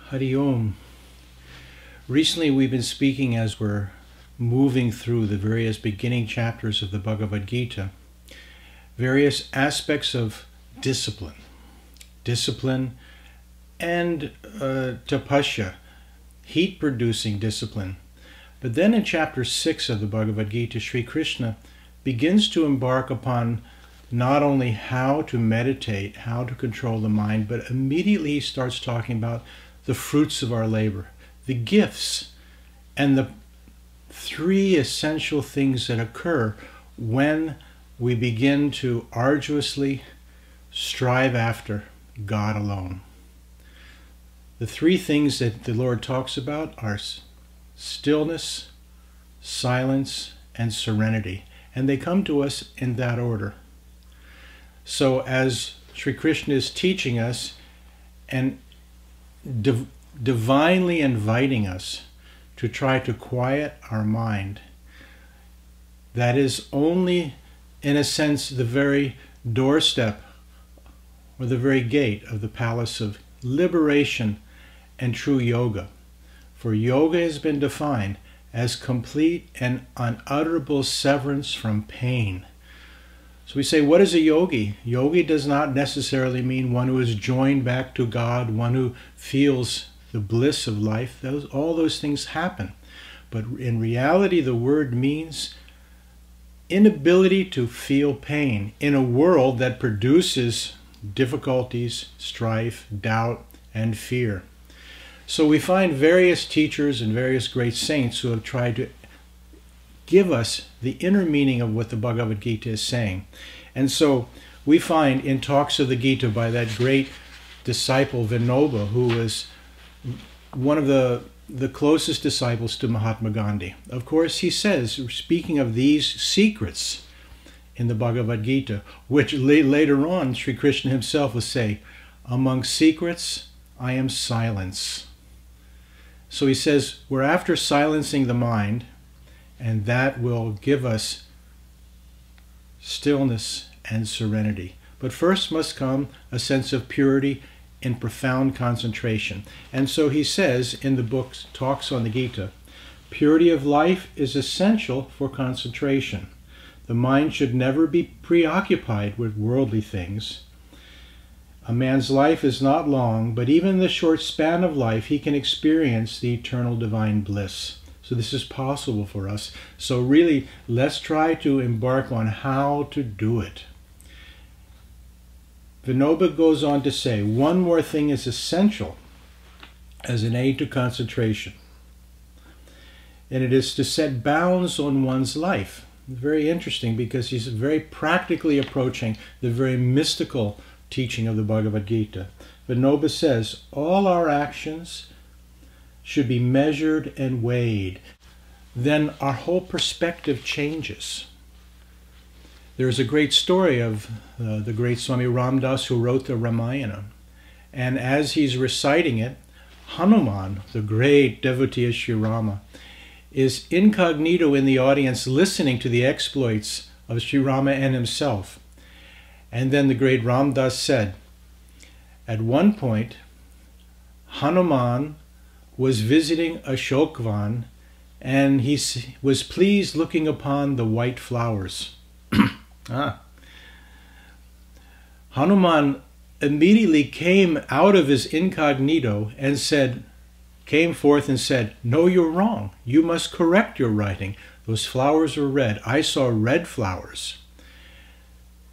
Hari Om. Recently we've been speaking, as we're moving through the various beginning chapters of the Bhagavad Gita, various aspects of discipline. Discipline and tapasya, heat-producing discipline. But then in chapter 6 of the Bhagavad Gita, Sri Krishna begins to embark upon not only how to meditate, how to control the mind, but immediately he starts talking about the fruits of our labor, the gifts, and the three essential things that occur when we begin to arduously strive after God alone. The three things that the Lord talks about are stillness, silence, and serenity. And they come to us in that order. So as Sri Krishna is teaching us and divinely inviting us to try to quiet our mind, that is only, in a sense, the very doorstep or the very gate of the palace of liberation and true yoga. For yoga has been defined as complete and unutterable severance from pain. So we say, what is a yogi? Yogi does not necessarily mean one who is joined back to God, one who feels the bliss of life. All those things happen. But in reality, the word means inability to feel pain in a world that produces difficulties, strife, doubt, and fear. So we find various teachers and various great saints who have tried to give us the inner meaning of what the Bhagavad Gita is saying. And so we find in talks of the Gita by that great disciple Vinoba, who was one of the closest disciples to Mahatma Gandhi. Of course, he says, speaking of these secrets in the Bhagavad Gita, which later on Sri Krishna himself will say, among secrets, I am silence. So he says, we're after silencing the mind, and that will give us stillness and serenity. But first must come a sense of purity in profound concentration. And so he says in the book Talks on the Gita, purity of life is essential for concentration. The mind should never be preoccupied with worldly things. A man's life is not long, but even in the short span of life, he can experience the eternal divine bliss. So this is possible for us. So really, let's try to embark on how to do it. Vinoba goes on to say, one more thing is essential as an aid to concentration, and it is to set bounds on one's life. Very interesting, because he's very practically approaching the very mystical teaching of the Bhagavad Gita. Vinoba says, all our actions should be measured and weighed. Then our whole perspective changes. There's a great story of the great Swami Ramdas, who wrote the Ramayana. And as he's reciting it, Hanuman, the great devotee of Sri Rama, is incognito in the audience listening to the exploits of Sri Rama and himself. And then the great Ramdas said, at one point, Hanuman was visiting Ashokvan, and he was pleased looking upon the white flowers. Hanuman immediately came out of his incognito and came forth and said, no, you're wrong. You must correct your writing. Those flowers were red. I saw red flowers.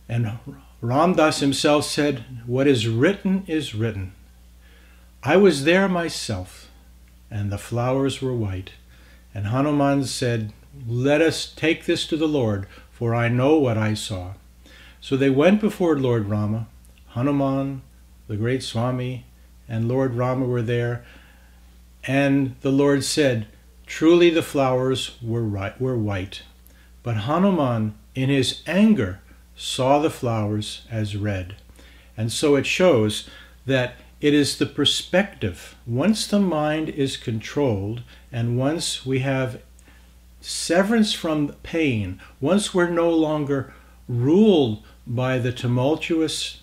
And Ramdas himself said, what is written is written. I was there myself, and the flowers were white. And Hanuman said, let us take this to the Lord, for I know what I saw. So they went before Lord Rama. Hanuman, the great Swami, and Lord Rama were there. And the Lord said, truly the flowers were white. But Hanuman, in his anger, saw the flowers as red. And so it shows that it is the perspective. Once the mind is controlled, and once we have severance from pain, once we're no longer ruled by the tumultuous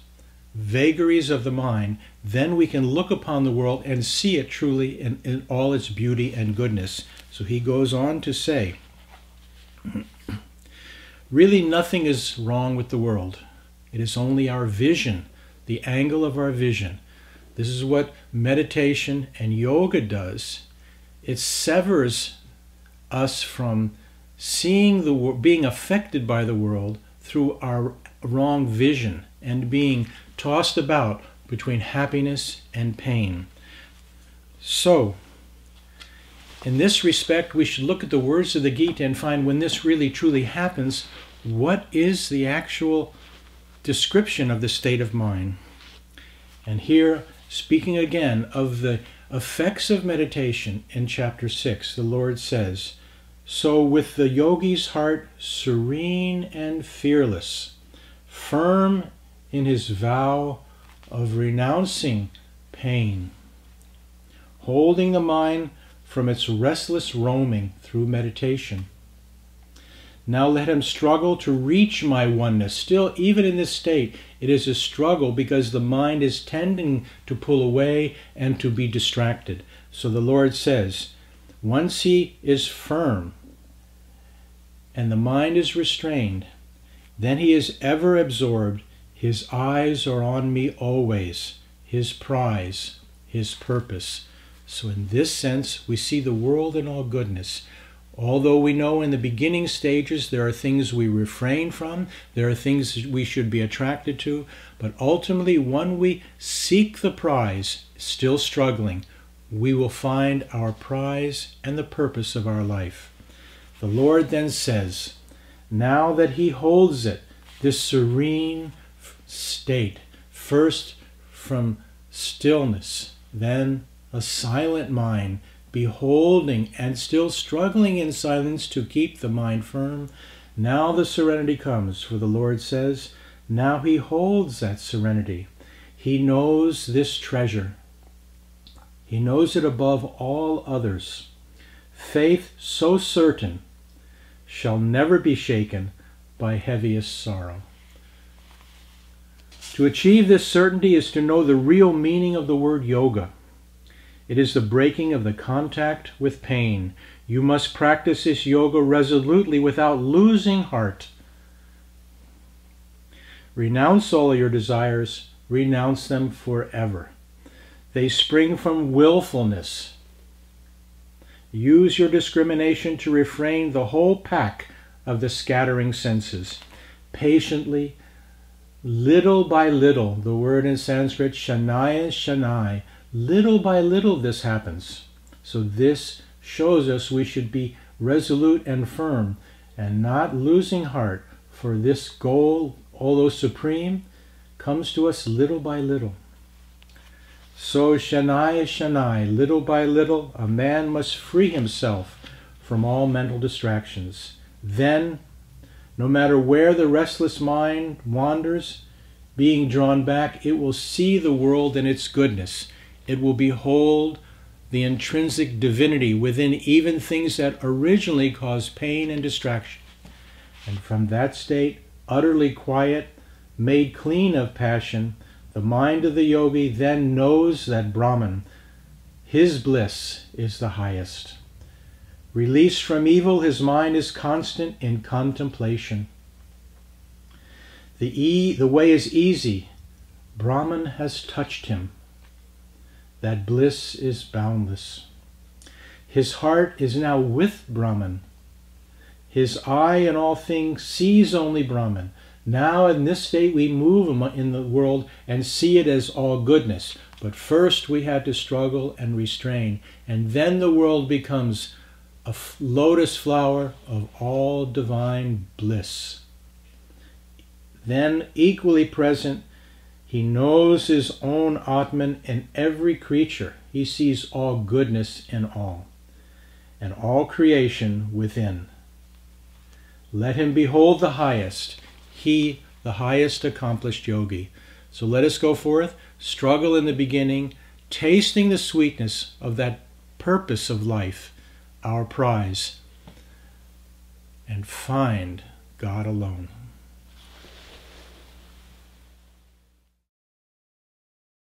vagaries of the mind, then we can look upon the world and see it truly in all its beauty and goodness. So he goes on to say, really nothing is wrong with the world. It is only our vision, the angle of our vision. This is what meditation and yoga does. It severs us from seeing being affected by the world through our wrong vision and being tossed about between happiness and pain. So, in this respect, we should look at the words of the Gita and find when this really truly happens, what is the actual description of the state of mind. And here, speaking again of the effects of meditation in chapter 6, the Lord says, so with the yogi's heart serene and fearless, firm in his vow of renouncing pain, holding the mind from its restless roaming through meditation. Now let him struggle to reach my oneness. Still, even in this state, it is a struggle because the mind is tending to pull away and to be distracted. So the Lord says, once he is firm and the mind is restrained, then he is ever absorbed. His eyes are on me always, his prize, his purpose. So in this sense, we see the world in all goodness. Although we know in the beginning stages there are things we refrain from, there are things we should be attracted to, but ultimately when we seek the prize, still struggling, we will find our prize and the purpose of our life. The Lord then says, now that he holds it, this serene state, first from stillness, then a silent mind, beholding and still struggling in silence to keep the mind firm. Now the serenity comes, for the Lord says, now he holds that serenity. He knows this treasure. He knows it above all others. Faith so certain shall never be shaken by heaviest sorrow. To achieve this certainty is to know the real meaning of the word yoga. It is the breaking of the contact with pain. You must practice this yoga resolutely without losing heart. Renounce all your desires. Renounce them forever. They spring from willfulness. Use your discrimination to refrain the whole pack of the scattering senses. Patiently, little by little, the word in Sanskrit, shanaya shanai, little by little this happens. So this shows us we should be resolute and firm and not losing heart, for this goal, although supreme, comes to us little by little. So shanai shanai, little by little, a man must free himself from all mental distractions. Then, no matter where the restless mind wanders, being drawn back, it will see the world in its goodness. It will behold the intrinsic divinity within even things that originally caused pain and distraction. And from that state, utterly quiet, made clean of passion, the mind of the yogi then knows that Brahman, his bliss, is the highest. Released from evil, his mind is constant in contemplation. The way is easy. Brahman has touched him. That bliss is boundless. His heart is now with Brahman. His eye in all things sees only Brahman. Now in this state we move in the world and see it as all goodness. But first we had to struggle and restrain. And then the world becomes a lotus flower of all divine bliss. Then equally present, he knows his own Atman in every creature. He sees all goodness in all, and all creation within. Let him behold the highest, he, the highest accomplished yogi. So let us go forth, struggle in the beginning, tasting the sweetness of that purpose of life, our prize, and find God alone.